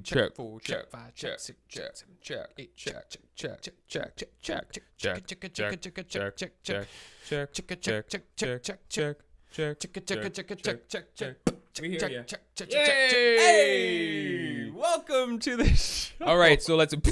Check 4, check 5, check 6, check 7, check 8, check check. We hear you. Hey! Welcome to the show. All right, so let's. And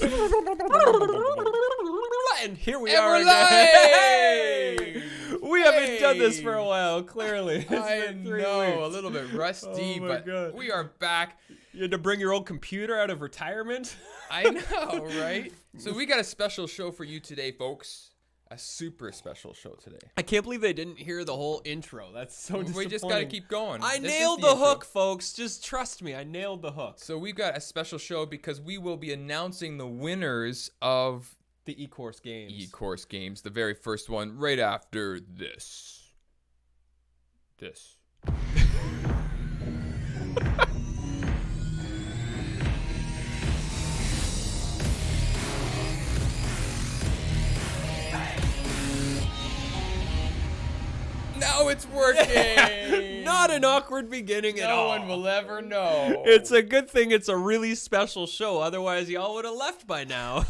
here we And are we're again. live! Hey! We haven't done this Hey! for a while, clearly. It's I been 3 know, weeks. a little bit rusty, Oh my but God. we are back. You had to bring your old computer out of retirement? I know, right? So we got a special show for you today, folks. A super special show today. I can't believe they didn't hear the whole intro. That's so disappointing. We just got to keep going. I This is nailed the the intro. hook, folks. Just trust me. I nailed the hook. So we've got a special show because we will be announcing the winners of The eCourse games. eCourse games, the very first one, right after this. This. Now it's working. Not an awkward beginning at No all. one will ever know. It's a good thing it's a really special show. Otherwise, y'all would have left by now.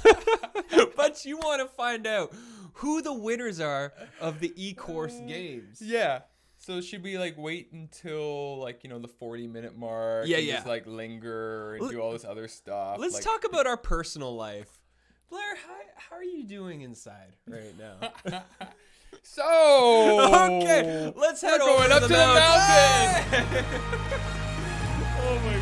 But you want to find out who the winners are of the eCourse games. Yeah. So should we like wait until like, you know, the 40-minute mark? Yeah, and yeah. Just like linger and do all this other stuff. Let's like, talk about our personal life. Blair, how are you doing inside right now? So Okay, let's head we're over going up to the mountain. Oh my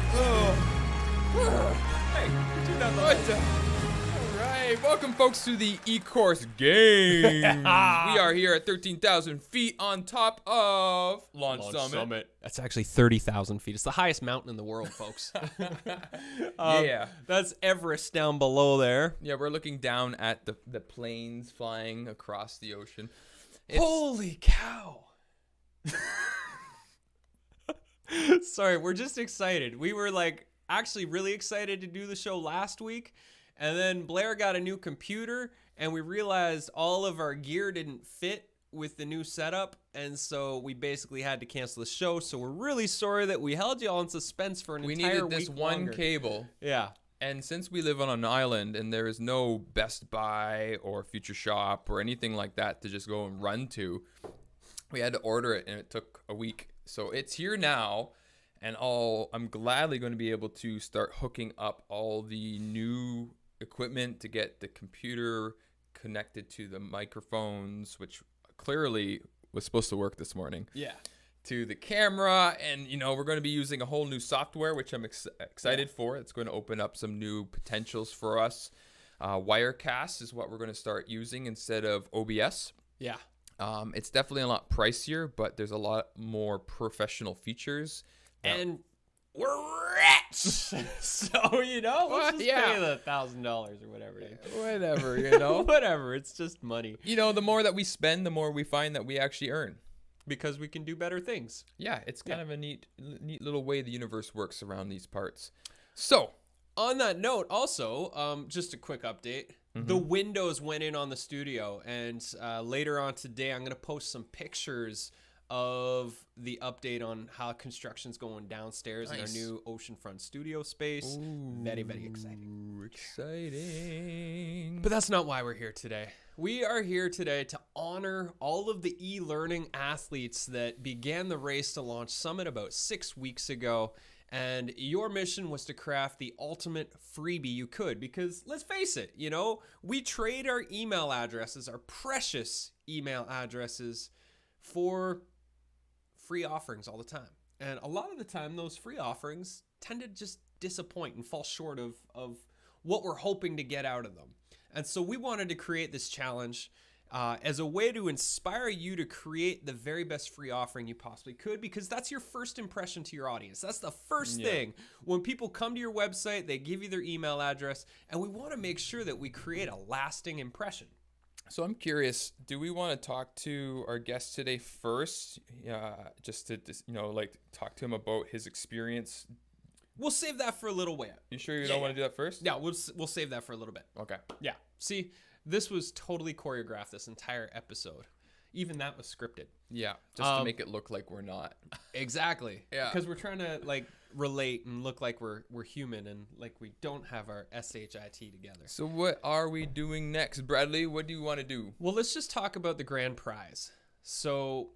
god. Hey, turn down the What lights. the- All right, welcome folks to the eCourse games. We are here at 13,000 feet on top of Launch Summit. That's actually 30,000 feet. It's the highest mountain in the world, folks. Yeah. That's Everest down below there. Yeah, we're looking down at the planes flying across the ocean. It's- Holy cow. Sorry, we're just excited. We were like actually really excited to do the show last week. And then Blair got a new computer and we realized all of our gear didn't fit with the new setup. And so we basically had to cancel the show. So we're really sorry that we held you all in suspense for an we entire needed this week one longer. cable. Yeah. And since we live on an island and there is no Best Buy or Future Shop or anything like that to just go and run to, we had to order it and it took a week. So it's here now, and I'm gladly going to be able to start hooking up all the new equipment to get the computer connected to the microphones, which clearly was supposed to work this morning. Yeah. To the camera, and you know, we're going to be using a whole new software, which I'm excited for. It's going to open up some new potentials for us. Wirecast is what we're going to start using instead of OBS. Yeah. It's definitely a lot pricier, but there's a lot more professional features. And we're rich. So, you know, let's just Yeah. pay the $1,000 or whatever it is. Whatever, you know. Whatever. It's just money. You know, the more that we spend, the more we find that we actually earn. Because we can do better things. Yeah, it's kind of a neat little way the universe works around these parts. So, On that note, also, just a quick update. The windows went in on the studio, and later on today, I'm going to post some pictures of the update on how construction's going downstairs in our Nice. new oceanfront studio space. Very, very exciting. Exciting. But that's not why we're here today. We are here today to honor all of the e-learning athletes that began the race to Launch Summit about 6 weeks ago. And your mission was to craft the ultimate freebie you could. Because let's face it, you know, we trade our email addresses, our precious email addresses, for free offerings all the time. And a lot of the time, those free offerings tend to just disappoint and fall short of what we're hoping to get out of them. And so we wanted to create this challenge as a way to inspire you to create the very best free offering you possibly could, because that's your first impression to your audience. That's the first thing. When people come to your website, they give you their email address, and we want to make sure that we create a lasting impression. So I'm curious, do we want to talk to our guest today first? Just to, you know, like talk to him about his experience. We'll save that for a little bit. You sure you don't want to do that first? Yeah, we'll save that for a little bit. Okay. Yeah. See, this was totally choreographed, this entire episode. Even that was scripted. Yeah, just to make it look like we're not. Exactly. Yeah. Because we're trying to, like, relate and look like we're human and like we don't have our SHIT together. So what are we doing next, Bradley? What do you want to do? Well, let's just talk about the grand prize. So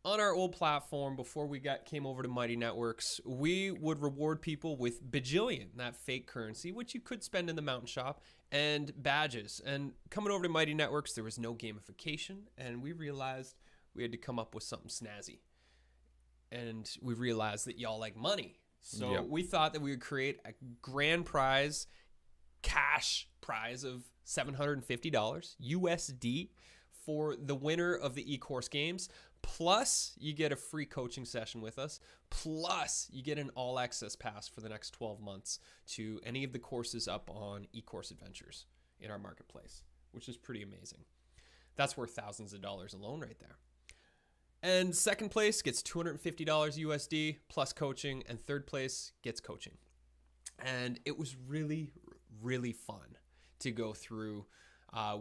on our old platform, before we came over to Mighty Networks, we would reward people with bajillion, that fake currency, which you could spend in the mountain shop, and badges. And coming over to Mighty Networks, there was no gamification, and we realized we had to come up with something snazzy. And we realized that y'all like money. So we thought that we would create a grand prize, cash prize of $750 USD for the winner of the eCourse games. Plus, you get a free coaching session with us. Plus, you get an all-access pass for the next 12 months to any of the courses up on eCourse Adventures in our marketplace, which is pretty amazing. That's worth thousands of dollars alone right there. And second place gets $250 USD plus coaching, and third place gets coaching. And it was really, really fun to go through.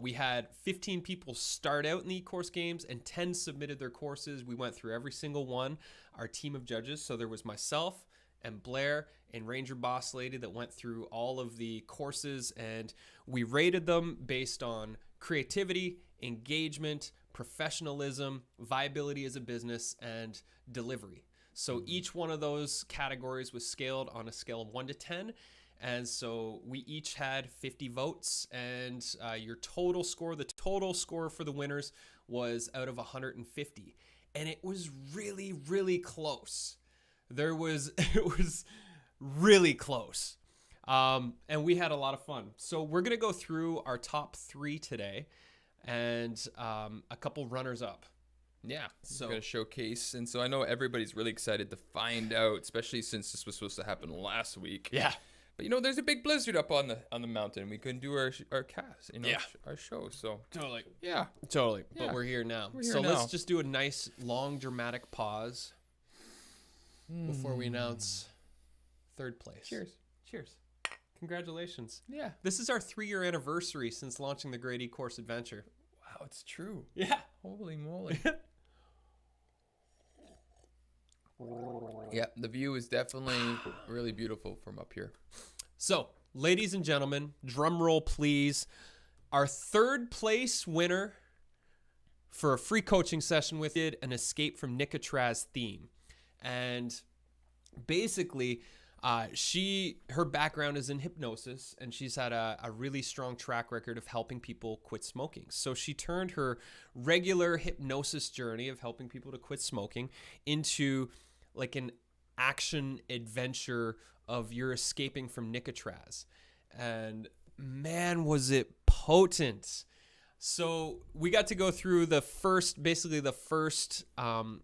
We had 15 people start out in the eCourse games and 10 submitted their courses. We went through every single one, our team of judges. So there was myself and Blair and Ranger Boss Lady that went through all of the courses, and we rated them based on creativity, engagement, professionalism, viability as a business, and delivery. So each one of those categories was scaled on a scale of 1 to 10. And so we each had 50 votes, and your total score, the total score for the winners was out of 150. And it was really, really close. It was really close. And we had a lot of fun. So we're going to go through our top 3 today and a couple runners up. Yeah, so we're going to showcase. And so I know everybody's really excited to find out, especially since this was supposed to happen last week. Yeah. But, there's a big blizzard up on the mountain. We couldn't do our cast, our show. So Totally. Yeah. Totally. Yeah. But we're here now. We're here now. Let's just do a nice, long, dramatic pause before we announce third place. Cheers. Cheers. Congratulations. Yeah. This is our 3-year anniversary since launching the Great eCourse Adventure. Wow, it's true. Yeah. Holy moly. Yeah, the view is definitely really beautiful from up here. So, ladies and gentlemen, drum roll please. Our third place winner for a free coaching session with it, an Escape from Nicotra's theme. And basically, her background is in hypnosis, and she's had a really strong track record of helping people quit smoking. So she turned her regular hypnosis journey of helping people to quit smoking into like an action adventure of you're escaping from Nicotra's. And man, was it potent. So we got to go through the first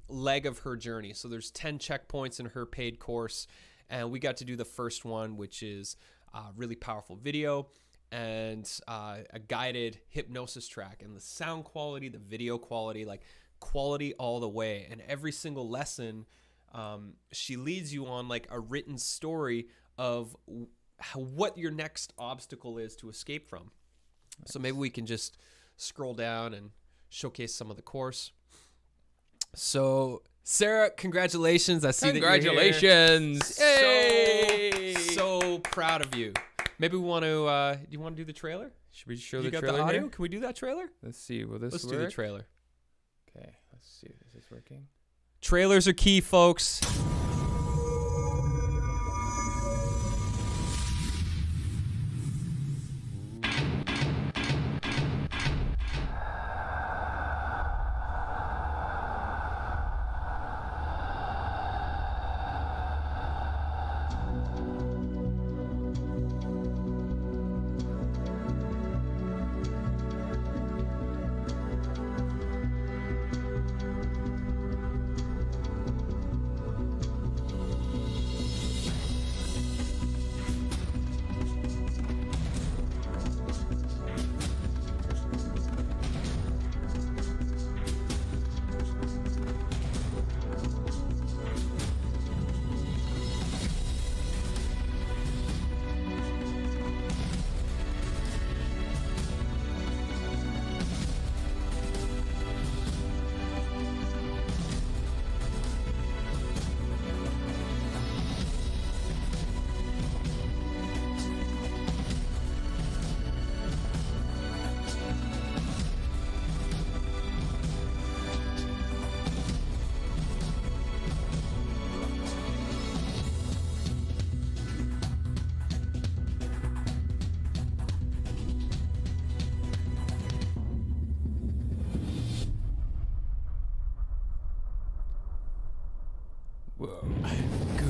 leg of her journey. So there's 10 checkpoints in her paid course. And we got to do the first one, which is a really powerful video and a guided hypnosis track. And the sound quality, the video quality, like quality all the way. And every single lesson, she leads you on like a written story of what your next obstacle is to escape from. Nice. So maybe we can just scroll down and showcase some of the course. So Sarah, congratulations. I see Congratulations. that you're here. So proud of you. Maybe we want to, do you want to do the trailer? Should we show the trailer? You got the audio? Here? Can we do that trailer? Let's see. Will this Let's work? do the trailer. Okay. Let's see. Is this working? Trailers are key, folks.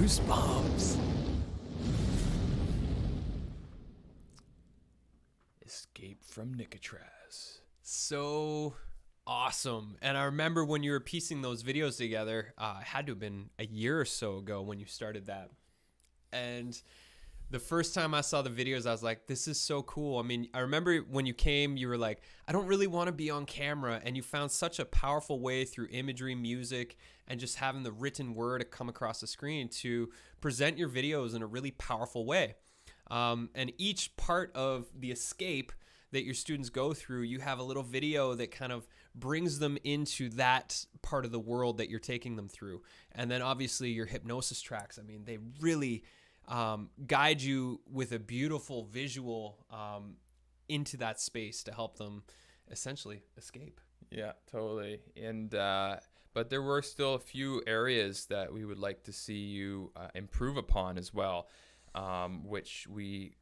Goosebumps. Escape from Nicotraz. So awesome. And I remember when you were piecing those videos together, it had to have been a year or so ago when you started that. And the first time I saw the videos, I was like, this is so cool. I mean, I remember when you came, you were like, I don't really want to be on camera. And you found such a powerful way through imagery, music, and just having the written word come across the screen to present your videos in a really powerful way. And each part of the escape that your students go through, you have a little video that kind of brings them into that part of the world that you're taking them through. And then obviously your hypnosis tracks, I mean, they really guide you with a beautiful visual into that space to help them essentially escape. Yeah, totally. And but there were still a few areas that we would like to see you improve upon as well, which we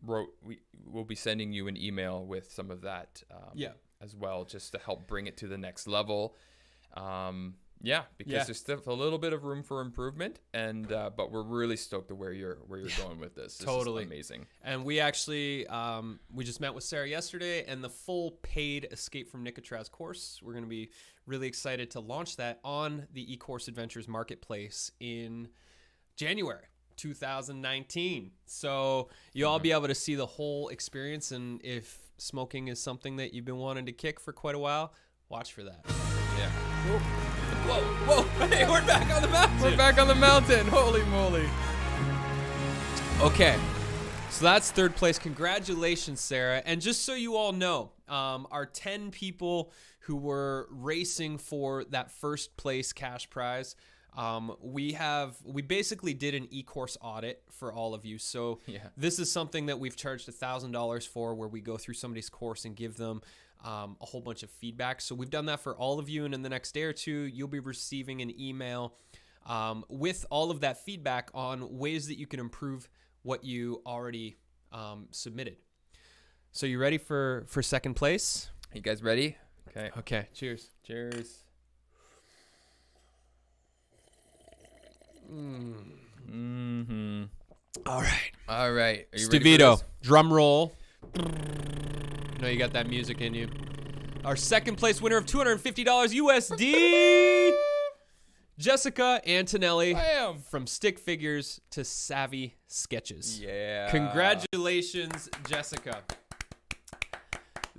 wrote. We will be sending you an email with some of that as well, just to help bring it to the next level. Because there's still a little bit of room for improvement, and but we're really stoked to where you're going with this. This totally is amazing. And we actually we just met with Sarah yesterday, and the full paid Escape from Nicotraz course, we're going to be really excited to launch that on the eCourse Adventures Marketplace in January 2019. So you'll all be able to see the whole experience, and if smoking is something that you've been wanting to kick for quite a while, watch for that. Yeah. Whoa. Hey, we're back on the mountain. We're back on the mountain. Holy moly. Okay. So that's third place. Congratulations, Sarah. And just so you all know, our 10 people who were racing for that first place cash prize, we basically did an eCourse audit for all of you. So this is something that we've charged $1,000 for, where we go through somebody's course and give them a whole bunch of feedback. So we've done that for all of you, and in the next day or two, you'll be receiving an email with all of that feedback on ways that you can improve what you already submitted. So you ready for second place? You guys ready? Okay. Cheers. Cheers. All right. All right. Are you ready for Stevito, this? drum roll. No, you got that music in you. Our second place winner of $250 USD, Jessica Antonelli. Bam. From Stick Figures to Savvy Sketches. Yeah. Congratulations, Jessica.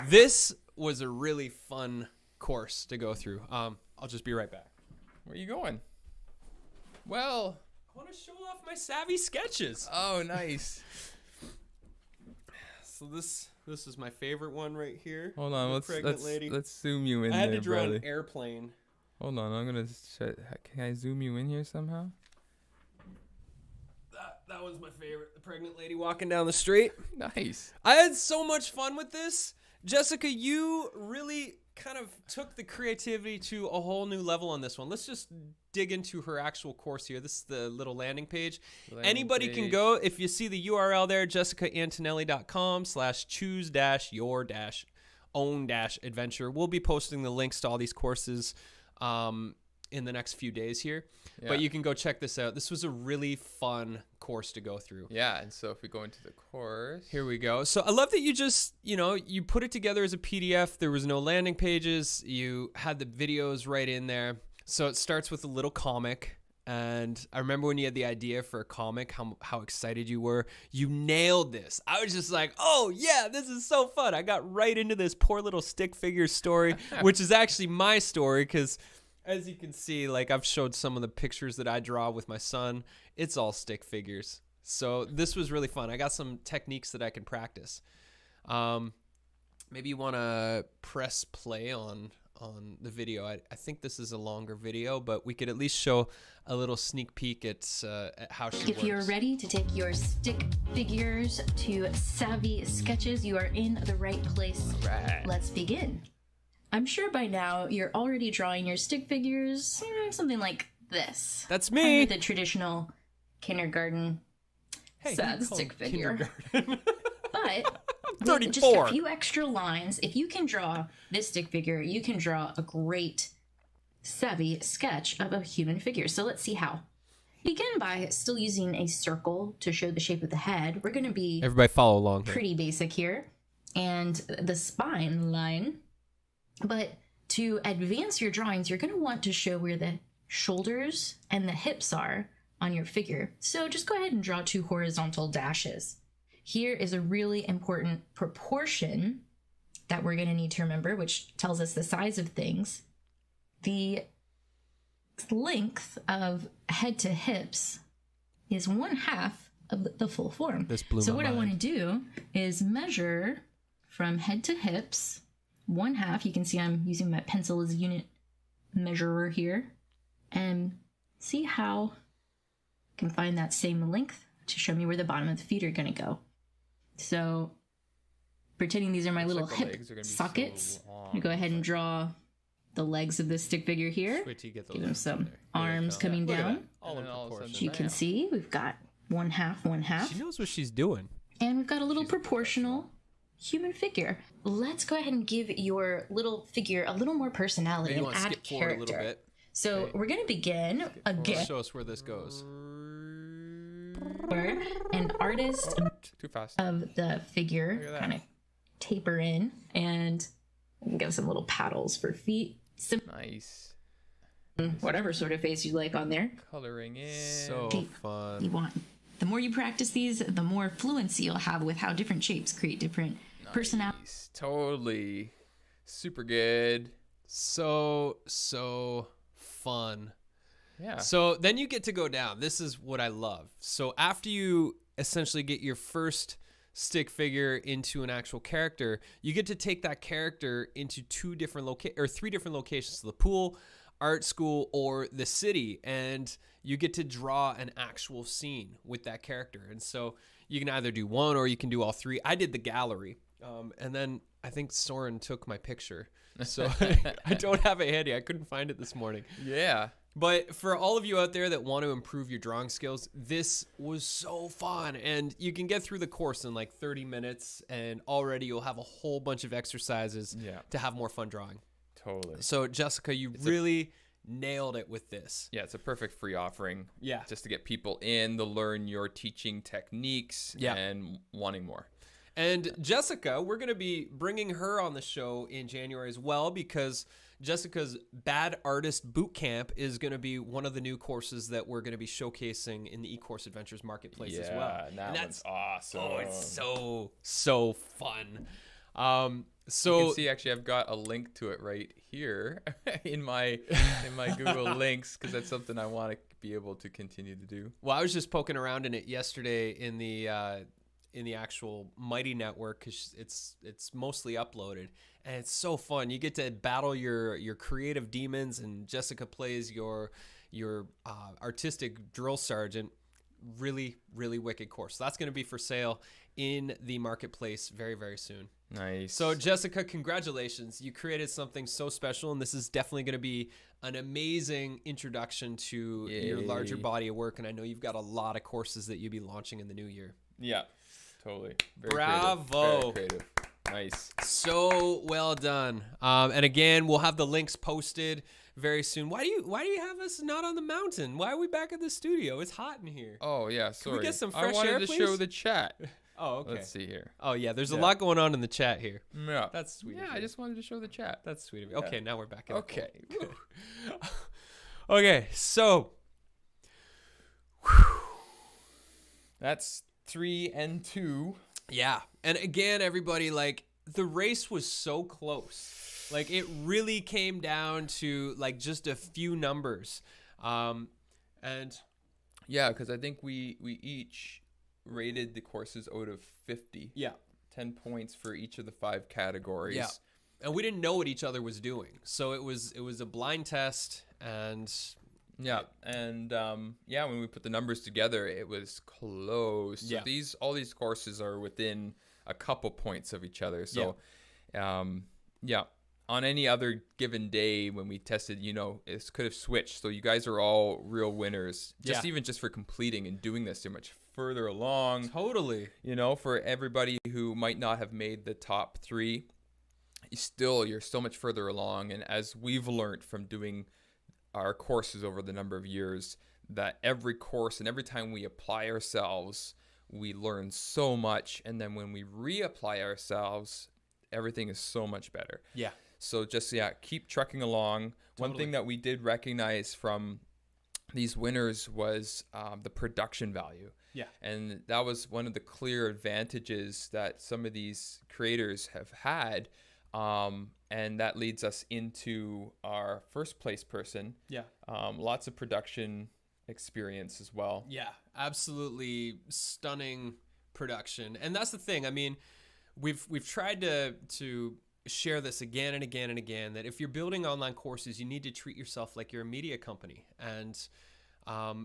This was a really fun course to go through. I'll just be right back. Where are you going? Well, I want to show off my Savvy Sketches. Oh, nice. So this is my favorite one right here. Hold on, let's zoom you in I had there, to draw brother. an airplane. Hold on, I'm gonna. Can I zoom you in here somehow? That was my favorite. The pregnant lady walking down the street. Nice. I had so much fun with this. Jessica, you really kind of took the creativity to a whole new level on this one. Let's just dig into her actual course here. This is the little landing page. Anybody can go. If you see the URL there, jessicaantonelli.com/choose-your-own-adventure. We'll be posting the links to all these courses in the next few days here. Yeah. But you can go check this out. This was a really fun course to go through. Yeah, and so if we go into the course. Here we go. So I love that you just, you put it together as a PDF. There was no landing pages. You had the videos right in there. So it starts with a little comic. And I remember when you had the idea for a comic, how excited you were. You nailed this. I was just like, oh, yeah, this is so fun. I got right into this poor little stick figure story, which is actually my story because, as you can see, like I've showed some of the pictures that I draw with my son. It's all stick figures. So this was really fun. I got some techniques that I can practice. Maybe you want to press play on the video. I think this is a longer video, but we could at least show a little sneak peek at how she works. If you're ready to take your stick figures to Savvy Sketches, you are in the right place. All right. Let's begin. I'm sure by now you're already drawing your stick figures, something like this. That's me. The traditional kindergarten sad stick figure. But with just a few extra lines, if you can draw this stick figure, you can draw a great Savvy sketch of a human figure. So let's see how. begin by still using a circle to show the shape of the head. We're going to be Everybody follow along here. Pretty basic here. And the spine line. But to advance your drawings, you're going to want to show where the shoulders and the hips are on your figure. So just go ahead and draw 2 horizontal dashes. Here is a really important proportion that we're going to need to remember, which tells us the size of things. The length of head to hips is 1/2 of the full form. This blew so my what mind. I want to do is measure from head to hips 1/2. You can see I'm using my pencil as a unit measurer here, and see how I can find that same length to show me where the bottom of the feet are going to go. So pretending these are my little hip sockets, I'm going to go ahead and draw the legs of this stick figure here. Give them some arms coming down. As you can see, we've got 1/2, 1/2. She knows what she's doing. And we've got a little proportional human figure. Let's go ahead and give your little figure a little more personality and add character. A little bit. So we're going to begin again. Show us where this goes. An artist Too fast. of the figure kind of taper in, and give some little paddles for feet. Nice. Whatever sort of face you like on there. Coloring in. So fun. You want. The more you practice these, the more fluency you'll have with how different shapes create different personalities. Totally. Super good. So fun. Yeah. So then you get to go down. This is what I love. So after you essentially get your first stick figure into an actual character, you get to take that character into 3 different locations: the pool, art school, or the city, and you get to draw an actual scene with that character. And so you can either do one or you can do all 3. I did the gallery, and then I think Soren took my picture, so I don't have it handy. I couldn't find it this morning. Yeah. But for all of you out there that want to improve your drawing skills, this was so fun. And you can get through the course in like 30 minutes, and already you'll have a whole bunch of exercises to have more fun drawing. Totally. So, Jessica, you really nailed it with this. Yeah, it's a perfect free offering. Yeah. Just to get people in to learn your teaching techniques and wanting more. And Jessica, we're going to be bringing her on the show in January as well, because Jessica's Bad Artist Bootcamp is going to be one of the new courses that we're going to be showcasing in the eCourse Adventures Marketplace as well. Yeah, that's awesome. Oh, it's so fun. So you can see, actually, I've got a link to it right here in my Google links, because that's something I want to be able to continue to do. Well, I was just poking around in it yesterday in the actual Mighty Network, because it's mostly uploaded, and it's so fun. You get to battle your creative demons, and Jessica plays your artistic drill sergeant. Really, really wicked course. So that's going to be for sale in the marketplace very, very soon. Nice. So Jessica, congratulations. You created something so special, and this is definitely going to be an amazing introduction to your larger body of work. And I know you've got a lot of courses that you'll be launching in the new year. Yeah, totally. Bravo. Very creative. Nice. So well done. And again, we'll have the links posted very soon. Why do you have us not on the mountain? Why are we back at the studio? It's hot in here. Oh yeah, sorry. Can we get some fresh I wanted air, to please? show the chat. Oh, okay. Let's see here. Oh yeah, there's a lot going on in the chat here. Yeah, that's sweet. Yeah, I just wanted to show the chat. That's sweet of you. Okay, now we're back. Okay. Okay, so that's 3 and 2. Yeah, and again, everybody, like, the race was so close. Like, it really came down to like just a few numbers, and yeah, because I think we each rated the courses out of 50. Yeah, 10 points for each of the 5 categories. Yeah, and we didn't know what each other was doing, so it was a blind test, and when we put the numbers together, it was close. So all these courses are within a couple points of each other. So, on any other given day when we tested, it could have switched. So you guys are all real winners, even just for completing and doing this so much further along. Totally. For everybody who might not have made the top 3, you're so much further along. And as we've learned from doing our courses over the number of years, that every course and every time we apply ourselves, we learn so much. And then when we reapply ourselves, everything is so much better. Yeah. So just, keep trucking along. Totally. One thing that we did recognize from these winners was the production value. Yeah. And that was one of the clear advantages that some of these creators have had. And that leads us into our first place person. Yeah. Lots of production experience as well. Yeah, absolutely stunning production. And that's the thing. I mean, we've tried to share this again and again and again, that if you're building online courses, you need to treat yourself like you're a media company. And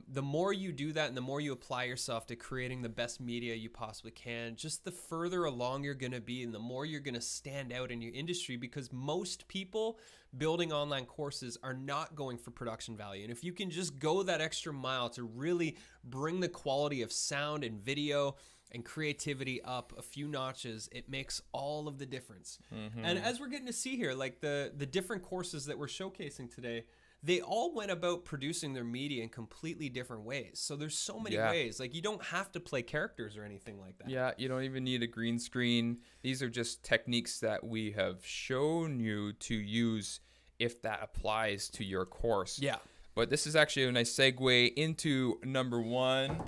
the more you do that and the more you apply yourself to creating the best media you possibly can, just the further along you're going to be and the more you're going to stand out in your industry, because most people building online courses are not going for production value. And if you can just go that extra mile to really bring the quality of sound and video and creativity up a few notches, it makes all of the difference. Mm-hmm. And as we're getting to see here, like the different courses that we're showcasing today, they all went about producing their media in completely different ways. So there's so many ways. Like, you don't have to play characters or anything like that. Yeah, you don't even need a green screen. These are just techniques that we have shown you to use if that applies to your course. Yeah. But this is actually a nice segue into number one.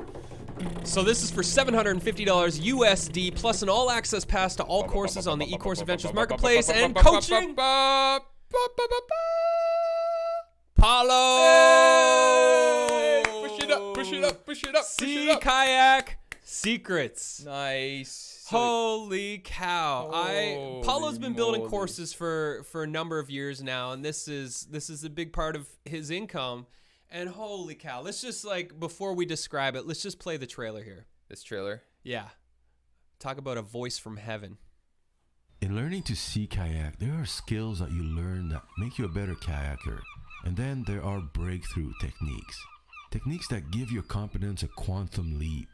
So this is for $750 USD plus an all-access pass to all courses on the eCourse Adventures Marketplace and coaching. Paulo! Hey! Push it up, push it up, push it up, push it up. Sea kayak secrets. Nice. Holy cow. Paulo's been building moly. courses for a number of years now, and this is a big part of his income. And holy cow, let's just, like, before we describe it, let's just play the trailer here. This trailer. Yeah. Talk about a voice from heaven. In learning to sea kayak, there are skills that you learn that make you a better kayaker. And then there are breakthrough techniques. Techniques that give your competence a quantum leap.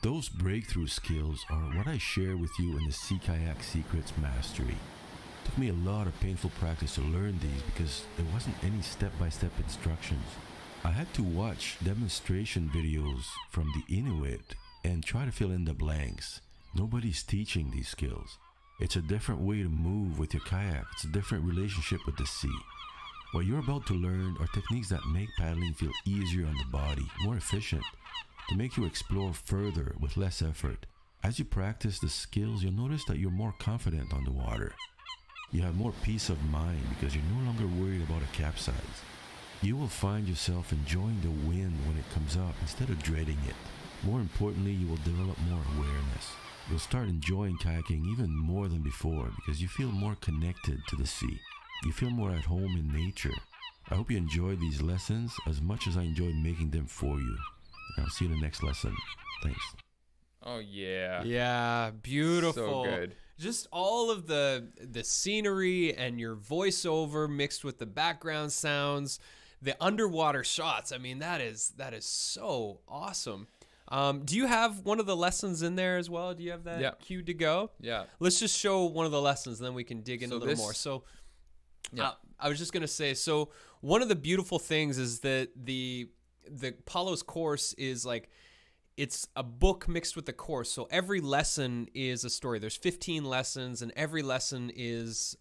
Those breakthrough skills are what I share with you in the Sea Kayak Secrets Mastery. It took me a lot of painful practice to learn these because there wasn't any step-by-step instructions. I had to watch demonstration videos from the Inuit and try to fill in the blanks. Nobody's teaching these skills. It's a different way to move with your kayak. It's a different relationship with the sea. What you're about to learn are techniques that make paddling feel easier on the body, more efficient, to make you explore further with less effort. As you practice the skills, you'll notice that you're more confident on the water. You have more peace of mind because you're no longer worried about a capsize. You will find yourself enjoying the wind when it comes up instead of dreading it. More importantly, you will develop more awareness. You'll start enjoying kayaking even more than before because you feel more connected to the sea. You feel more at home in nature. I hope you enjoyed these lessons as much as I enjoyed making them for you. I'll see you in the next lesson. Thanks. Oh, yeah. Yeah, beautiful. So good. Just all of the scenery and your voiceover mixed with the background sounds, the underwater shots. I mean, that is so awesome. Do you have one of the lessons in there as well? Do you have that cued to go? Yeah. Let's just show one of the lessons, and then we can dig in a little more. So, I was just gonna say. So, one of the beautiful things is that the Paulo's course is like, it's a book mixed with a course. So every lesson is a story. There's 15 lessons, and every lesson is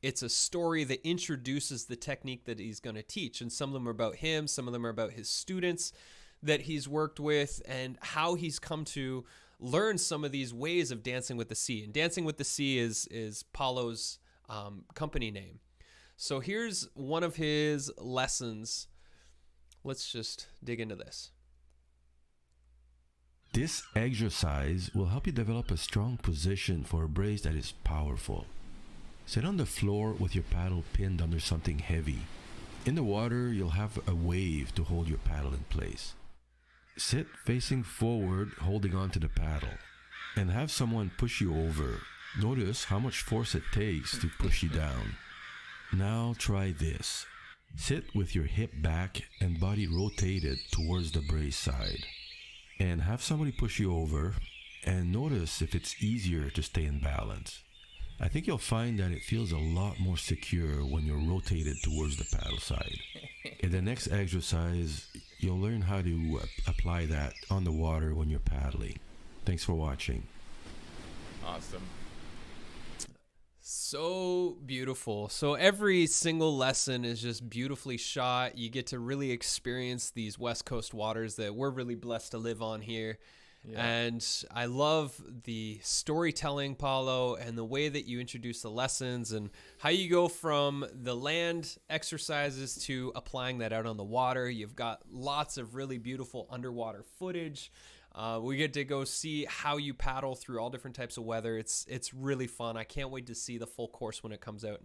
it's a story that introduces the technique that he's going to teach. And some of them are about him, some of them are about his students that he's worked with, and how he's come to learn some of these ways of dancing with the sea. And Dancing with the Sea is Paulo's company name. So here's one of his lessons. Let's just dig into this. This exercise will help you develop a strong position for a brace that is powerful. Sit on the floor with your paddle pinned under something heavy. In the water, you'll have a wave to hold your paddle in place. Sit facing forward, holding on to the paddle, and have someone push you over. Notice how much force it takes to push you down. Now try this. Sit with your hip back and body rotated towards the brace side, and have somebody push you over, and notice if it's easier to stay in balance. I think you'll find that it feels a lot more secure when you're rotated towards the paddle side. In the next exercise, you'll learn how to apply that on the water when you're paddling. Thanks for watching. Awesome. So beautiful. So every single lesson is just beautifully shot. You get to really experience these West Coast waters that we're really blessed to live on here. Yeah. And I love the storytelling, Paulo, and the way that you introduce the lessons and how you go from the land exercises to applying that out on the water. You've got lots of really beautiful underwater footage. We get to go see how you paddle through all different types of weather. It's really fun. I can't wait to see the full course when it comes out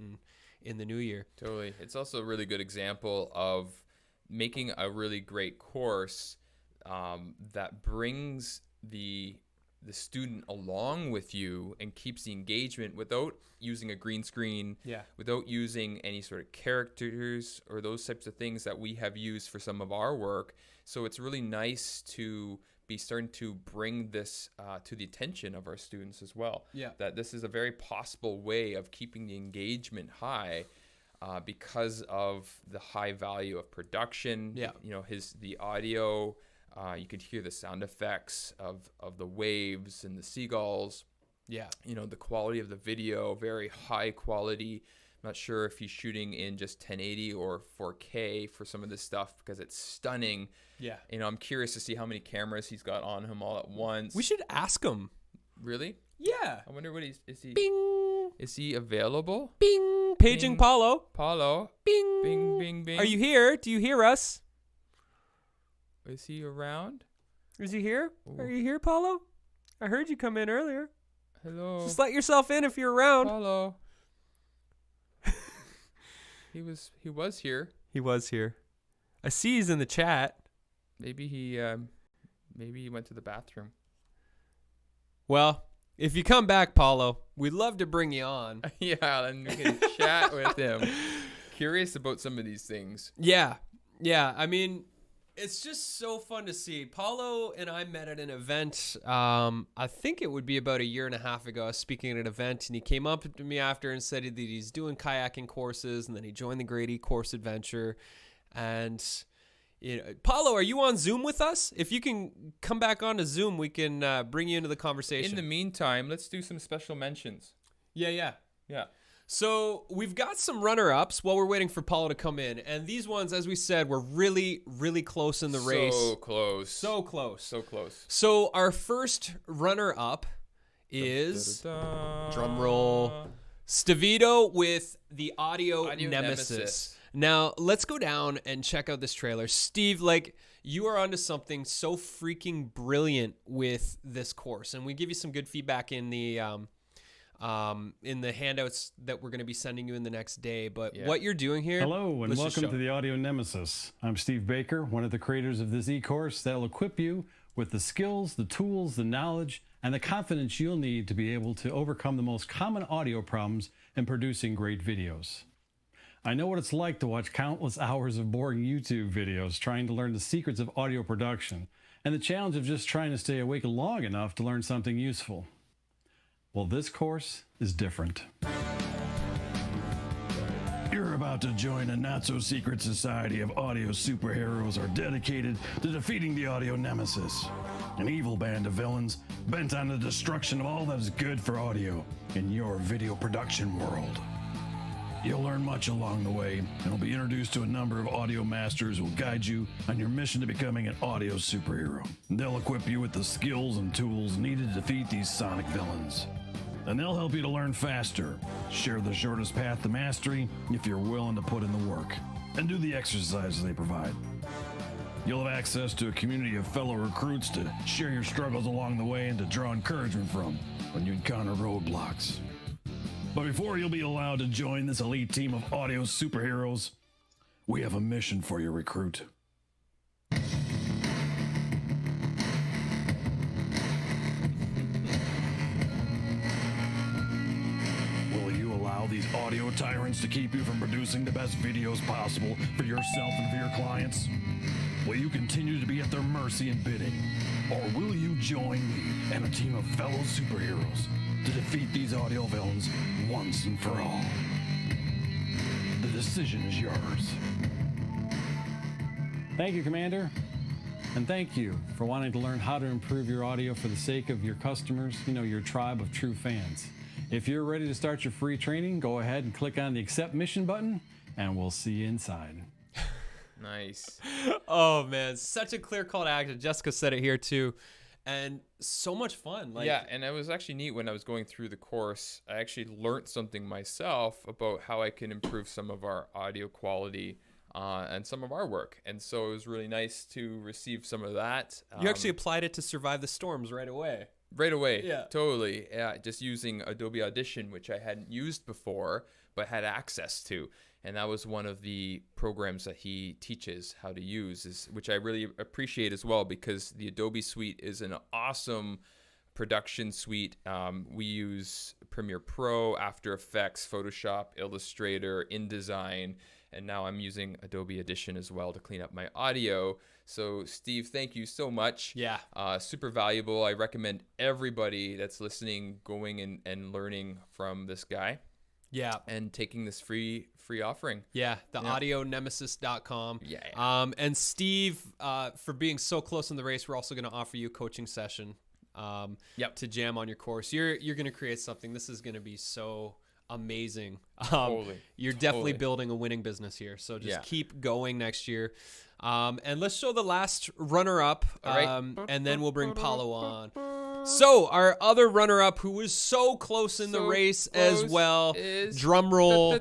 in the new year. Totally. It's also a really good example of making a really great course that brings the student along with you and keeps the engagement without using a green screen, without using any sort of characters or those types of things that we have used for some of our work. So it's really nice to be starting to bring this to the attention of our students as well. Yeah. That this is a very possible way of keeping the engagement high because of the high value of production. Yeah. You know, the audio. You could hear the sound effects of the waves and the seagulls. Yeah. You know, the quality of the video, very high quality. I'm not sure if he's shooting in just 1080 or 4K for some of this stuff because it's stunning. Yeah. You know, I'm curious to see how many cameras he's got on him all at once. We should ask him. Really? Yeah. I wonder what is he? Bing. Is he available? Bing. Paging Bing. Paulo. Paulo. Bing. Bing, bing, bing. Are you here? Do you hear us? Is he around? Is he here? Ooh. Are you here, Paulo? I heard you come in earlier. Hello. Just let yourself in if you're around. Paulo. He was here. He was here. I see he's in the chat. Maybe he went to the bathroom. Well, if you come back, Paulo, we'd love to bring you on. Yeah, then we can chat with him. Curious about some of these things. Yeah. I mean, it's just so fun to see. Paulo and I met at an event. I think it would be about 1.5 years ago. I was speaking at an event, and he came up to me after and said that he's doing kayaking courses, and then he joined the Great eCourse adventure. And you know, Paulo, are you on Zoom with us? If you can come back onto Zoom, we can bring you into the conversation. In the meantime, let's do some special mentions. Yeah. So we've got some runner-ups while we're waiting for Paulo to come in. And these ones, as we said, were really, really close in the race. So close. So our first runner-up is, drum roll, Stavito with the Audio Nemesis. Now, let's go down and check out this trailer. Steve, you are onto something so freaking brilliant with this course. And we give you some good feedback in the handouts that we're going to be sending you in the next day. But what you're doing here... Hello, and welcome to the Audio Nemesis. I'm Steve Baker, one of the creators of this eCourse that will equip you with the skills, the tools, the knowledge, and the confidence you'll need to be able to overcome the most common audio problems in producing great videos. I know what it's like to watch countless hours of boring YouTube videos trying to learn the secrets of audio production, and the challenge of just trying to stay awake long enough to learn something useful. Well, this course is different. You're about to join a not-so-secret society of audio superheroes are dedicated to defeating the Audio Nemesis, an evil band of villains bent on the destruction of all that is good for audio in your video production world. You'll learn much along the way, and will be introduced to a number of audio masters who will guide you on your mission to becoming an audio superhero. They'll equip you with the skills and tools needed to defeat these sonic villains. And they'll help you to learn faster, share the shortest path to mastery if you're willing to put in the work, and do the exercises they provide. You'll have access to a community of fellow recruits to share your struggles along the way and to draw encouragement from when you encounter roadblocks. But before you'll be allowed to join this elite team of audio superheroes, we have a mission for you, recruit. Will you allow these audio tyrants to keep you from producing the best videos possible for yourself and for your clients? Will you continue to be at their mercy and bidding? Or will you join me and a team of fellow superheroes to defeat these audio villains once and for all? The decision is yours. Thank you, Commander. And thank you for wanting to learn how to improve your audio for the sake of your customers, your tribe of true fans. If you're ready to start your free training, go ahead and click on the Accept Mission button, and we'll see you inside. Nice. Oh man, such a clear call to action. Jessica said it here too, and so much fun. Yeah, and it was actually neat when I was going through the course. I actually learned something myself about how I can improve some of our audio quality and some of our work. And so it was really nice to receive some of that. You actually applied it to Survive the Storms right away. Right away. Yeah. Totally. Yeah, just using Adobe Audition, which I hadn't used before, but had access to. And that was one of the programs that he teaches how to use, which I really appreciate as well, because the Adobe suite is an awesome production suite. We use Premiere Pro, After Effects, Photoshop, Illustrator, InDesign, and now I'm using Adobe Audition as well to clean up my audio. So Steve, thank you so much. Yeah. Super valuable. I recommend everybody that's listening going and learning from this guy. Yeah. And taking this free offering. Yeah, the audionemesis.com. Yeah. And Steve, for being so close in the race, we're also going to offer you a coaching session to jam on your course. You're going to create something. This is going to be so amazing. You're definitely building a winning business here. So just keep going next year. And let's show the last runner-up, and then we'll bring Paulo on. So our other runner-up, who was so close in the race as well, drum roll,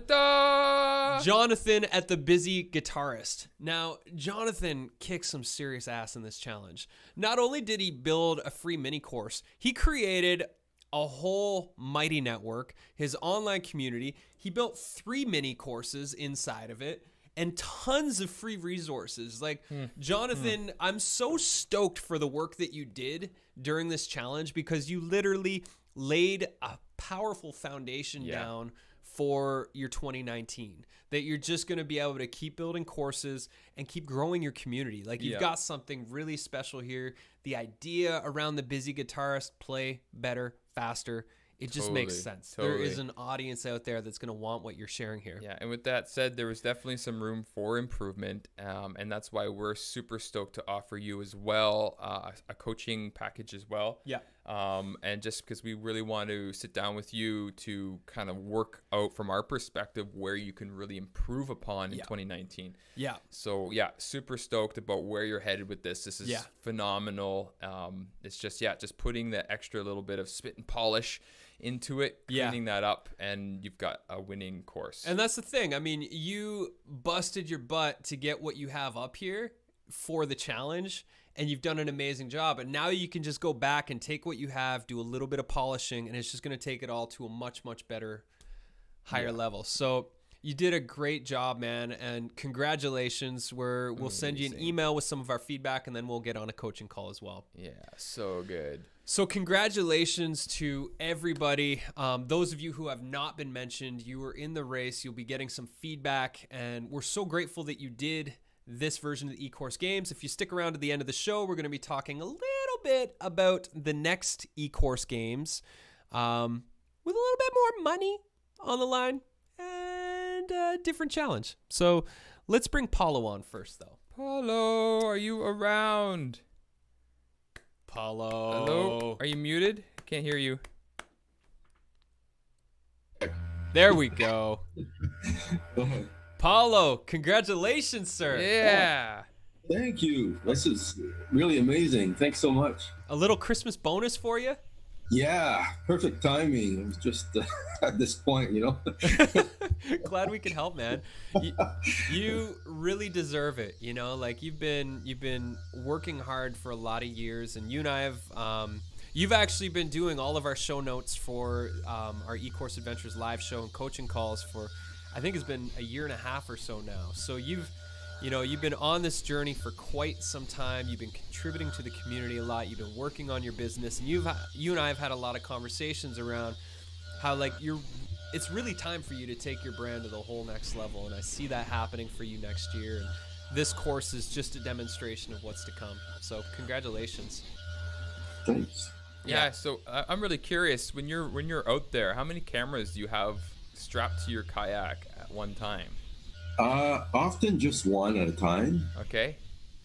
Jonathan at the Busy Guitarist. Now, Jonathan kicked some serious ass in this challenge. Not only did he build a free mini course, he created a whole mighty network, his online community. He built 3 mini courses inside of it, and tons of free resources. Jonathan, I'm so stoked for the work that you did during this challenge, because you literally laid a powerful foundation down for your 2019, that you're just going to be able to keep building courses and keep growing your community. You've got something really special here. The idea around the Busy Guitarist, play better, faster. It just makes sense. There is an audience out there that's going to want what you're sharing here. Yeah, and with that said, there was definitely some room for improvement, and that's why we're super stoked to offer you as well a coaching package as well. Yeah. And just because we really want to sit down with you to kind of work out from our perspective where you can really improve upon in 2019. Yeah. So yeah, super stoked about where you're headed with this. This is phenomenal. It's just putting the extra little bit of spit and polish into it, cleaning that up, and you've got a winning course. And that's the thing. I mean, you busted your butt to get what you have up here for the challenge, and you've done an amazing job. And now you can just go back and take what you have, do a little bit of polishing, and it's just going to take it all to a much, much better, higher level. So you did a great job, man, and congratulations. We'll send you an email with some of our feedback, and then we'll get on a coaching call as well. Yeah, so good. So congratulations to everybody. Those of you who have not been mentioned, you were in the race. You'll be getting some feedback, and we're so grateful that you did this version of the eCourse games. If you stick around to the end of the show, we're going to be talking a little bit about the next eCourse games with a little bit more money on the line and a different challenge. So let's bring Paulo on first, though. Paulo, are you around? Paulo. Hello? Are you muted? Can't hear you. There we go. Paulo, congratulations, sir. Yeah. Thank you. This is really amazing. Thanks so much. A little Christmas bonus for you? Yeah, perfect timing. It was just at this point, Glad we could help, man. You really deserve it. You've been working hard for a lot of years, and you and I have. You've actually been doing all of our show notes for our eCourse Adventures live show and coaching calls for, I think it's been a year and a half or so now. So you've been on this journey for quite some time. You've been contributing to the community a lot. You've been working on your business, and you and I have had a lot of conversations around how it's really time for you to take your brand to the whole next level. And I see that happening for you next year. And this course is just a demonstration of what's to come. So congratulations. Thanks. Yeah. So I'm really curious, when you're out there, how many cameras do you have strapped to your kayak at one time? Often just one at a time. Okay.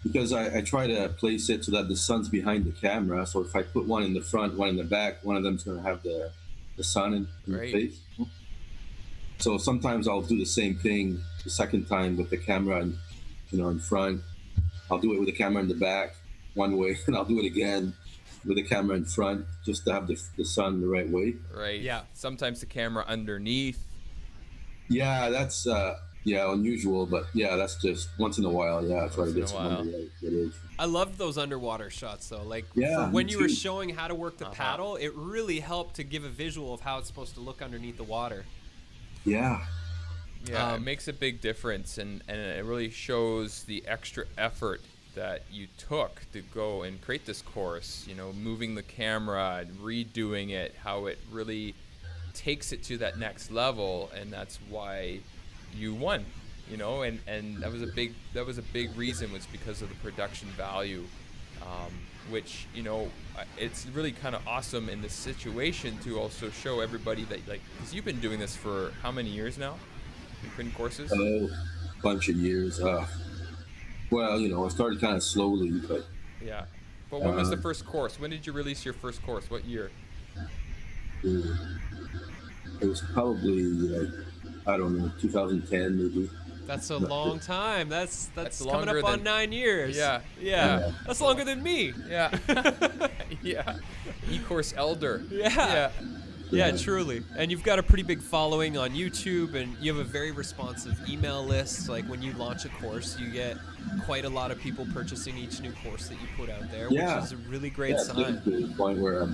because I try to place it so that the sun's behind the camera. So if I put one in the front, one in the back, one of them's going to have the sun in the face. So sometimes I'll do the same thing the second time with the camera, and in front. I'll do it with the camera in the back one way, and I'll do it again with the camera in front, just to have the sun the right way. Right. Yeah. Sometimes the camera underneath. Yeah, that's unusual, but yeah, that's just once in a while. Yeah, I try to get someone right. It is. I loved those underwater shots though. Like Yeah, for when me you were too. showing how to work the paddle, it really helped to give a visual of how it's supposed to look underneath the water. Yeah. Yeah, it makes a big difference, and it really shows the extra effort that you took to go and create this course. Moving the camera, redoing it, how it really takes it to that next level, and that's why you won. And that was a big reason, was because of the production value, which it's really kind of awesome in this situation to also show everybody that, like, because you've been doing this for how many years now? You printing courses? A bunch of years. Well, I started kind of slowly, but Yeah. But when was the first course? When did you release your first course? What year? it was probably like, I don't know, 2010 maybe. That's a long time. That's coming longer up on than- 9 years. Yeah. Yeah. That's longer than me. Yeah. Yeah. eCourse Elder. Yeah. Yeah, truly. And you've got a pretty big following on YouTube, and you have a very responsive email list. Like when you launch a course, you get quite a lot of people purchasing each new course that you put out there, Yeah. which is a really great Yeah, sign. to the point where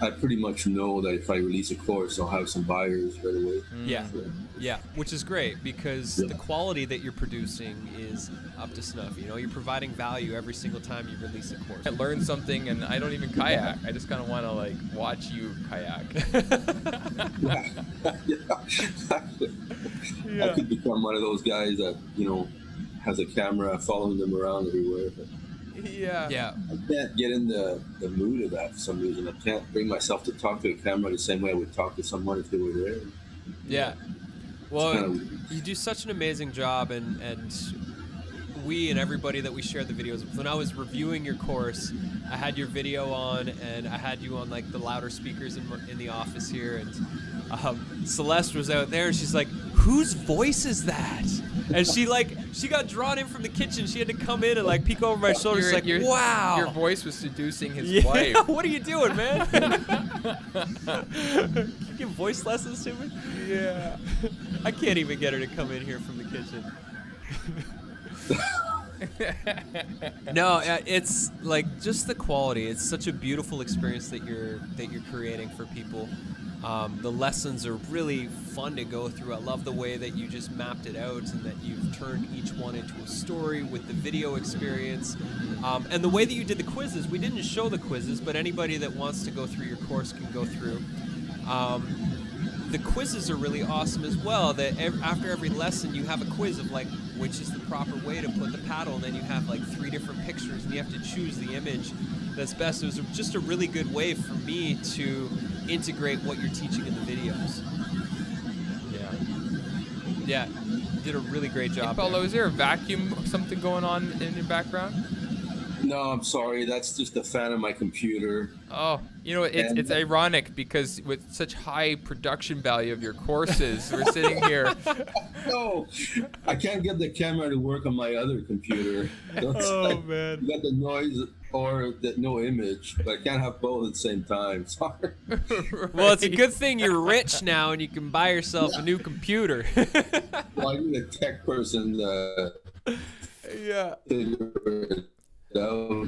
I pretty much know that if I release a course, I'll have some buyers right away. Yeah. Yeah, which is great because the quality that you're producing is up to snuff. You're providing value every single time you release a course. I learned something, and I don't even kayak. I just kind of want to watch you kayak. I could become one of those guys that, has a camera following them around everywhere. But Yeah. Yeah. I can't get in the mood of that for some reason. I can't bring myself to talk to a camera the same way I would talk to someone if they were there. Yeah. Well, kinda- you do such an amazing job, and we and everybody that we shared the videos with. When I was reviewing your course, I had your video on, and I had you on the louder speakers in the office here, and Celeste was out there, and she's like, "Whose voice is that?" And she got drawn in from the kitchen. She had to come in and peek over my shoulder. She's like, "Wow, Your voice was seducing his wife. what are you doing, man? Can you give voice lessons to me?" Yeah. I can't even get her to come in here from the kitchen. No, it's just the quality. It's such a beautiful experience that you're creating for people. The lessons are really fun to go through. I love the way that you just mapped it out and that you've turned each one into a story with the video experience. And the way that you did the quizzes, we didn't show the quizzes, but anybody that wants to go through your course can go through. The quizzes are really awesome as well. That after every lesson, you have a quiz of which is the proper way to put the paddle, and then you have 3 different pictures, and you have to choose the image that's best. It was just a really good way for me to integrate what you're teaching in the videos. Yeah, you did a really great job. Hey, Paulo, there. is there a vacuum or something going on in your background? No, I'm sorry. That's just a fan of my computer. Oh, it's ironic because with such high production value of your courses, we're sitting here. No, I can't get the camera to work on my other computer. Oh, man. You got the noise or no image, but I can't have both at the same time. Sorry. Well, it's a good thing you're rich now and you can buy yourself a new computer. Well, I need a tech person to Yeah. figure it out.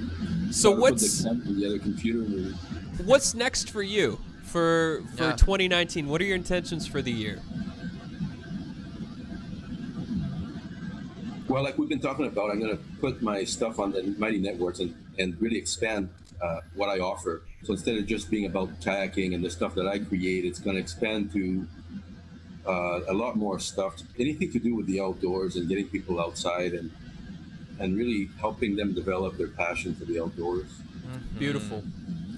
So Put what's the other computer in. what's next for you for Yeah. 2019? What are your intentions for the year? Well, like we've been talking about, I'm going to put my stuff on the Mighty Networks and really expand what I offer. So instead of just being about kayaking and the stuff that I create, it's going to expand to a lot more stuff, anything to do with the outdoors and getting people outside and really helping them develop their passion for the outdoors. Beautiful.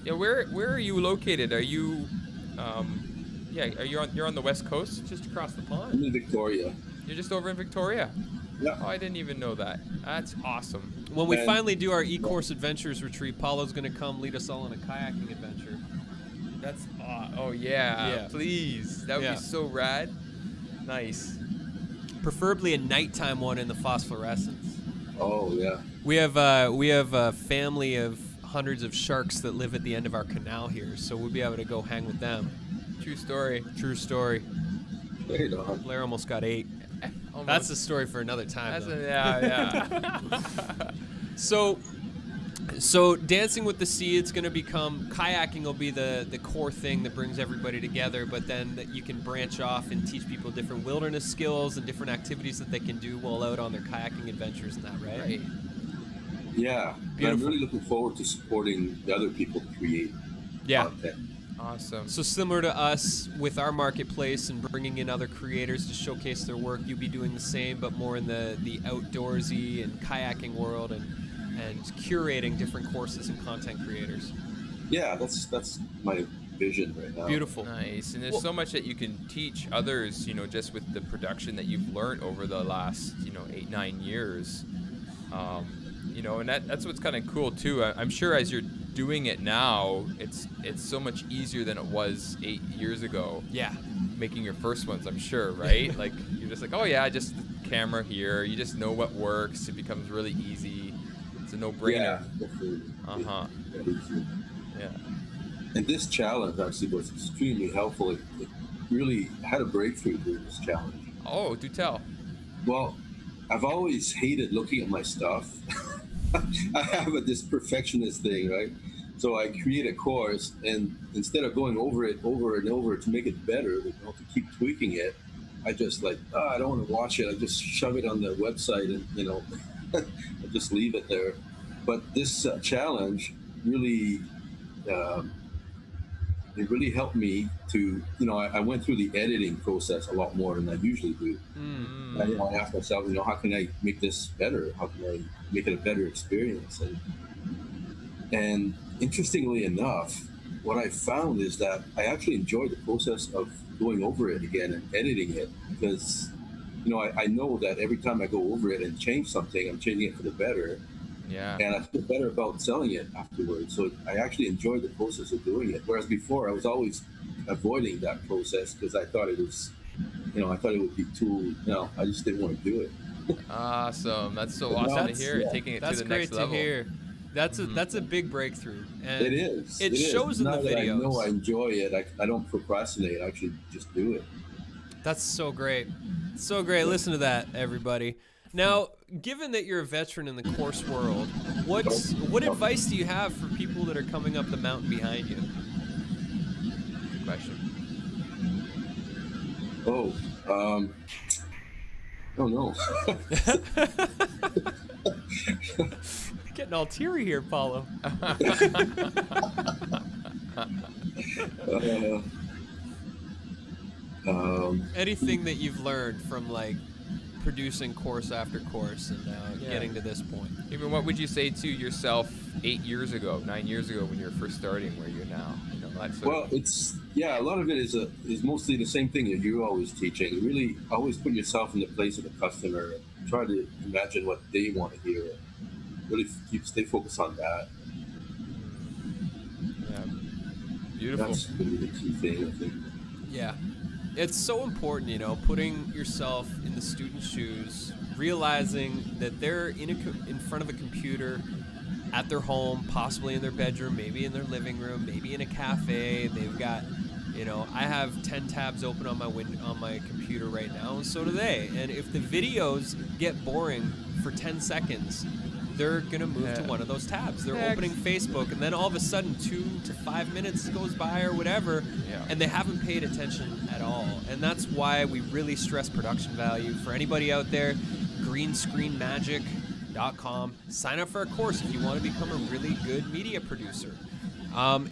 Yeah. Where are you located? Are you? You're on the West Coast. Just across the I'm pond. in Victoria. You're just over in Victoria. Yeah. Oh, I didn't even know that. That's awesome. When we finally do our eCourse Adventures retreat, Paulo's going to come lead us all on a kayaking adventure. That's oh yeah, please. That would be so rad. Nice. Preferably a nighttime one in the phosphorescence. Oh yeah. We have a family of hundreds of sharks that live at the end of our canal here, so we'll be able to go hang with them. True story. True story. Hey, dog. Blair almost got 8. Almost. That's a story for another time. Yeah. So Dancing with the Sea, it's going to become, kayaking will be the core thing that brings everybody together, but then that you can branch off and teach people different wilderness skills and different activities that they can do while out on their kayaking adventures and that, right? Yeah. Beautiful. I'm really looking forward to supporting the other people to create content. Awesome. So similar to us with our marketplace and bringing in other creators to showcase their work, you'll be doing the same, but more in the outdoorsy and kayaking world and curating different courses and content creators. Yeah, that's my vision right now. Beautiful. Nice. And there's so much that you can teach others, just with the production that you've learned over the last, 8-9 years. And that's what's kind of cool too. I'm sure as you're doing it now, it's so much easier than it was 8 years ago. Yeah. Making your first ones, I'm sure, right? Like you're just like, oh yeah, just the camera here. You just know what works. It becomes really easy. It's a no-brainer. Yeah, definitely. Yeah. And this challenge actually was extremely helpful. It really had a breakthrough during this challenge. Oh, do tell. Well, I've always hated looking at my stuff. I have this perfectionist thing, right? So I create a course, and instead of going over it over and over to make it better, to keep tweaking it, I just I don't want to watch it. I just shove it on the website and, I just leave it there. But this challenge really, it really helped me to, I went through the editing process a lot more than I usually do. Mm-hmm. I asked myself, how can I make this better? How can I make it a better experience? And interestingly enough, what I found is that I actually enjoyed the process of going over it again and editing it, because, I know that every time I go over it and change something, I'm changing it for the better. Yeah. And I feel better about selling it afterwards. So I actually enjoyed the process of doing it. Whereas before, I was always avoiding that process because I thought it was, I thought it would be too, I just didn't want to do it. Awesome. That's so awesome to hear. Taking it to the next level. That's great to hear. That's a big breakthrough. And it is. It shows in the videos. I know I enjoy it. I don't procrastinate. I actually just do it. That's so great. So great. Listen to that, everybody. Now, given that you're a veteran in the course world, what advice do you have for people that are coming up the mountain behind you? Good question. Oh no. Getting all teary here, Paulo. Anything that you've learned from producing course after course and getting to this point? Even what would you say to yourself 8 years ago, 9 years ago when you were first starting where you're now? It's a lot of it is mostly the same thing that you're always teaching. Really, always put yourself in the place of the customer. Try to imagine what they want to hear. Really stay focused on that. Yeah, beautiful. That's really the key thing, I think. Yeah. It's so important, putting yourself in the student's shoes, realizing that they're in front of a computer at their home, possibly in their bedroom, maybe in their living room, maybe in a cafe. They've got, I have 10 tabs open on my computer right now, and so do they. And if the videos get boring for 10 seconds, they're going to move to one of those tabs. They're opening Facebook, and then all of a sudden 2 to 5 minutes goes by or whatever, and they haven't paid attention at all. And that's why we really stress production value. For anybody out there, greenscreenmagic.com. Sign up for a course if you want to become a really good media producer.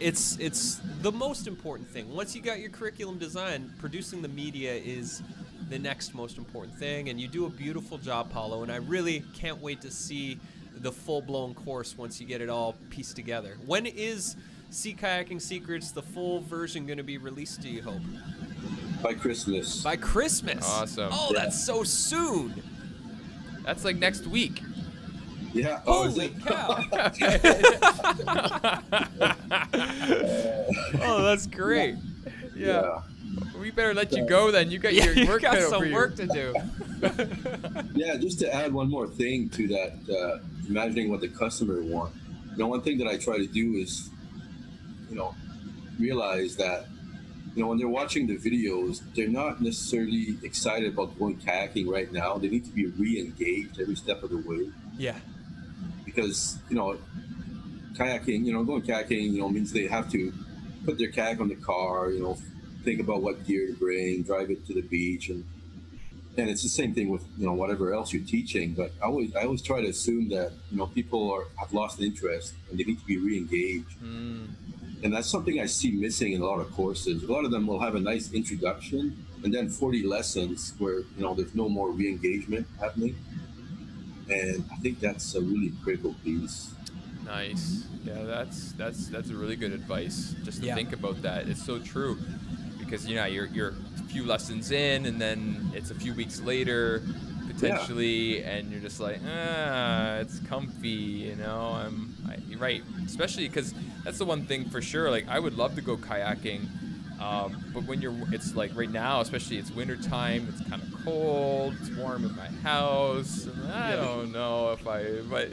It's the most important thing. Once you got your curriculum designed, producing the media is the next most important thing, and you do a beautiful job, Paulo, and I really can't wait to see the full-blown course once you get it all pieced together. When is Sea Kayaking Secrets, the full version, going to be released, do you hope? By Christmas. By Christmas? Awesome. Oh, that's so soon. That's like next week. Yeah. Holy cow! Oh, that's great. Yeah. We better let you go then. You got your work got cut out some for you. work to do. Yeah, just to add one more thing to that, imagining what the customer wants. One thing that I try to do is, realize that, when they're watching the videos, they're not necessarily excited about going kayaking right now. They need to be re-engaged every step of the way. Yeah. Because, kayaking, going kayaking, means they have to put their kayak on the car, think about what gear to bring, drive it to the beach, and it's the same thing with whatever else you're teaching. But I always try to assume that people have lost interest and they need to be re-engaged. And that's something I see missing in a lot of courses. A lot of them will have a nice introduction and then 40 lessons where there's no more re-engagement happening. And I think that's a really critical piece. Nice. Yeah, that's a really good advice. Just to think about that. It's so true. Because you're a few lessons in, and then it's a few weeks later, potentially, and you're just like, it's comfy, you're right. Especially because that's the one thing for sure. Like, I would love to go kayaking, but when it's like right now, especially it's winter time, it's kind of cold, it's warm in my house, and I don't know but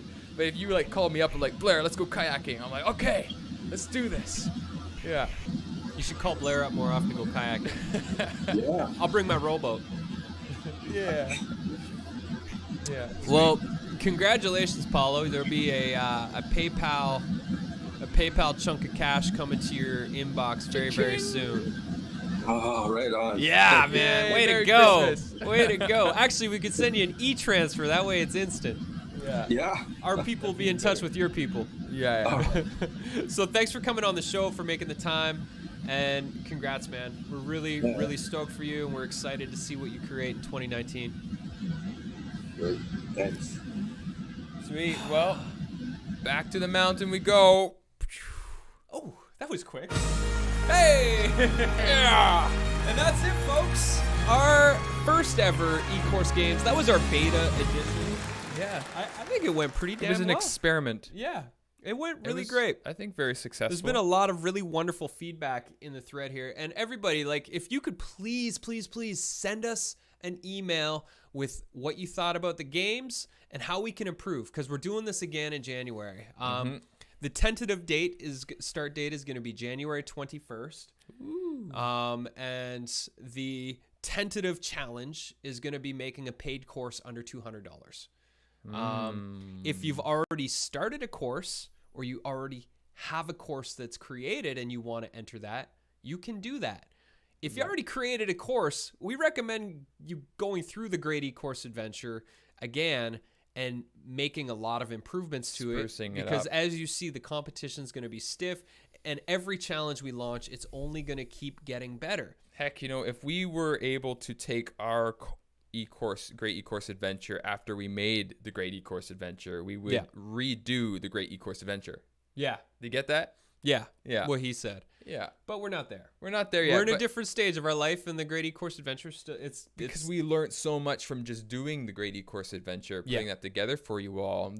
if you like call me up and like, Blair, let's go kayaking, I'm like, okay, let's do this. Yeah. You should call Blair up more often to go kayaking. Yeah. I'll bring my rowboat. Yeah. Yeah. Well, congratulations, Paulo. There'll be a PayPal chunk of cash coming to your inbox very, very soon. Oh, right on. Yeah, man. Yay, Way to Merry go. Christmas. Way to go. Actually, we could send you an e-transfer. That way it's instant. Yeah. Our people will be in touch with your people. Yeah. So thanks for coming on the show, for making the time. And congrats, man. We're really, really stoked for you, and we're excited to see what you create in 2019. Great. Thanks. Sweet. Well, back to the mountain we go. Oh, that was quick. Hey! Yeah! And that's it, folks. Our first ever eCourse games. That was our beta edition. Yeah. I think it went pretty damn It was an well. experiment. Yeah. It went really It was, great. I think very successful. There's been a lot of really wonderful feedback in the thread here. And everybody, like, if you could please send us an email with what you thought about the games and how we can improve, because we're doing this again in January. The tentative start date is going to be January 21st. And the tentative challenge is going to be making a paid course under $200. If you've already started a course, or you already have a course that's created and you want to enter that, you can do that. If you already created a course, we recommend you going through the Great eCourse Adventure again and making a lot of improvements to it. Because as you see, the competition's going to be stiff, and every challenge we launch, it's only going to keep getting better. Heck, if we were able to take our Great eCourse Adventure after we made the Great eCourse Adventure, we would redo the Great eCourse Adventure. Yeah. Do you get that? Yeah. Yeah. What he said. Yeah. But we're not there. We're not there yet. We're in a different stage of our life, and the Great eCourse Adventure, because we learned so much from just doing the Great eCourse Adventure, putting that together for you all,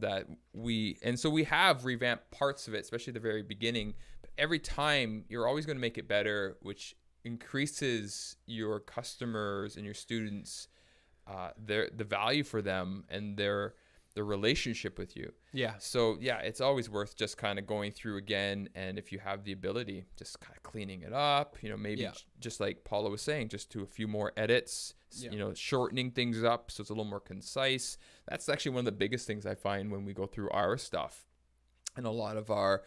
so we have revamped parts of it, especially at the very beginning. But every time, you're always going to make it better, which increases your customers and your students, the value for them and their relationship with you. Yeah. So it's always worth just kind of going through again, and if you have the ability, just kind of cleaning it up. Maybe just like Paula was saying, just do a few more edits. Shortening things up so it's a little more concise. That's actually one of the biggest things I find when we go through our stuff, and a lot of our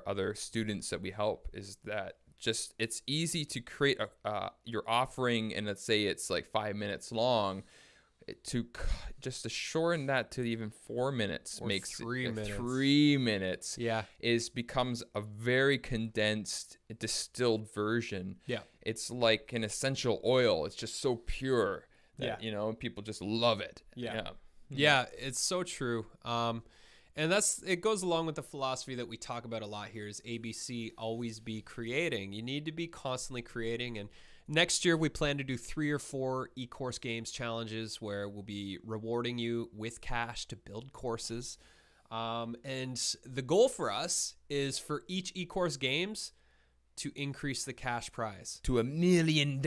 other students that we help, is that just it's easy to create your offering, and let's say it's like 5 minutes long, to shorten that to even 4 minutes, or makes 3 minutes. 3 minutes becomes a very condensed, distilled version. It's like an essential oil. It's just so pure that people just love it. Yeah, it's so true. And it goes along with the philosophy that we talk about a lot here is ABC, always be creating. You need to be constantly creating. And next year, we plan to do 3 or 4 eCourse Games challenges where we'll be rewarding you with cash to build courses. And the goal for us is for each eCourse Games to increase the cash prize to $1 million.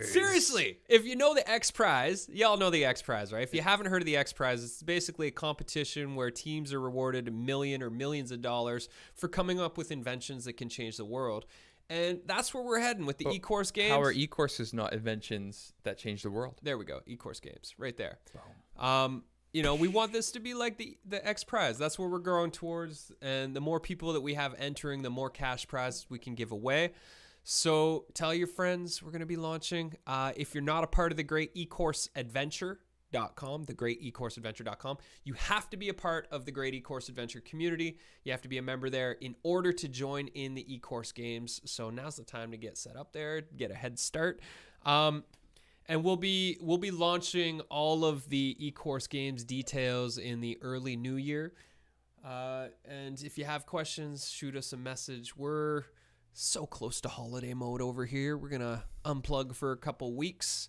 Seriously, if you know the X Prize, y'all know the X Prize, right? If you haven't heard of the X Prize, it's basically a competition where teams are rewarded $1 million or millions of dollars for coming up with inventions that can change the world. And that's where we're heading with the eCourse Games. How are eCourses not inventions that change the world? There we go, eCourse Games, right there. You know, we want this to be like the X Prize. That's where we're growing towards. And the more people that we have entering, the more cash prizes we can give away. So tell your friends we're going to be launching. If you're not a part of the Great eCourse Adventure.com, the Great eCourse Adventure.com, you have to be a part of the Great eCourse Adventure community. You have to be a member there in order to join in the eCourse Games. So now's the time to get set up there, get a head start. And we'll be launching all of the eCourse Games details in the early new year. And if you have questions, shoot us a message. We're so close to holiday mode over here. We're going to unplug for a couple weeks.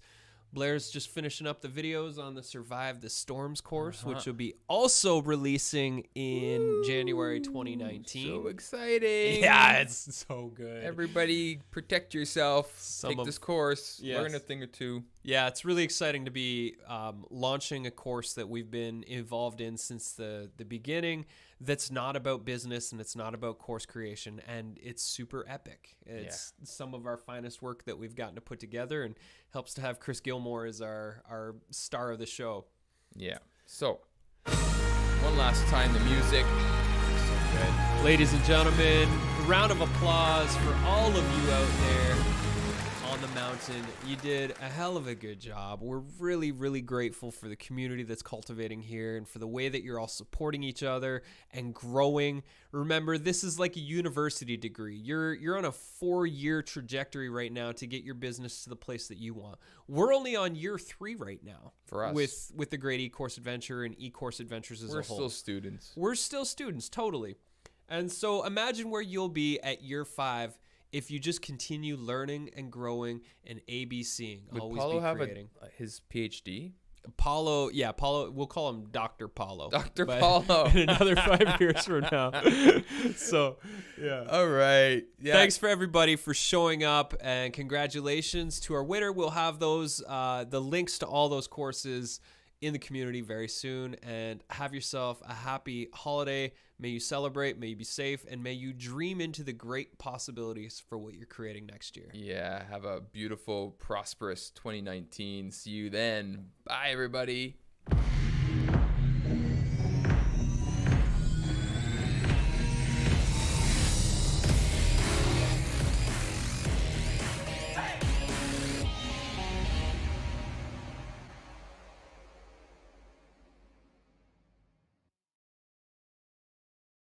Blair's just finishing up the videos on the Survive the Storms course, which will be also releasing in January 2019. So exciting. Yeah, it's so good. Everybody protect yourself. Take this course. Yes. Learn a thing or two. Yeah, it's really exciting to be launching a course that we've been involved in since the beginning that's not about business and it's not about course creation, and it's super epic. It's some of our finest work that we've gotten to put together, and helps to have Chris Gilmore as our star of the show. Yeah. So, one last time, the music. So good. Ladies and gentlemen, a round of applause for all of you out there on the mountain. You did a hell of a good job. We're really, really grateful for the community that's cultivating here and for the way that you're all supporting each other and growing. Remember, this is like a university degree. You're on a 4-year trajectory right now to get your business to the place that you want. We're only on year 3 right now for us with the Great eCourse Adventure and eCourse Adventures as a whole. We're still students. We're still students, totally. And so imagine where you'll be at year 5 if you just continue learning and growing and ABCing. Would always Paulo be have creating. his PhD? Paulo, we'll call him Dr. Paulo. Dr. Paulo. In another 5 years from now. So, yeah. All right. Yeah. Thanks for everybody for showing up, and congratulations to our winner. We'll have those, the links to all those courses in the community very soon. And have yourself a happy holiday. May you celebrate, may you be safe, and may you dream into the great possibilities for what you're creating next year. Yeah, have a beautiful, prosperous 2019. See you then. Bye, everybody.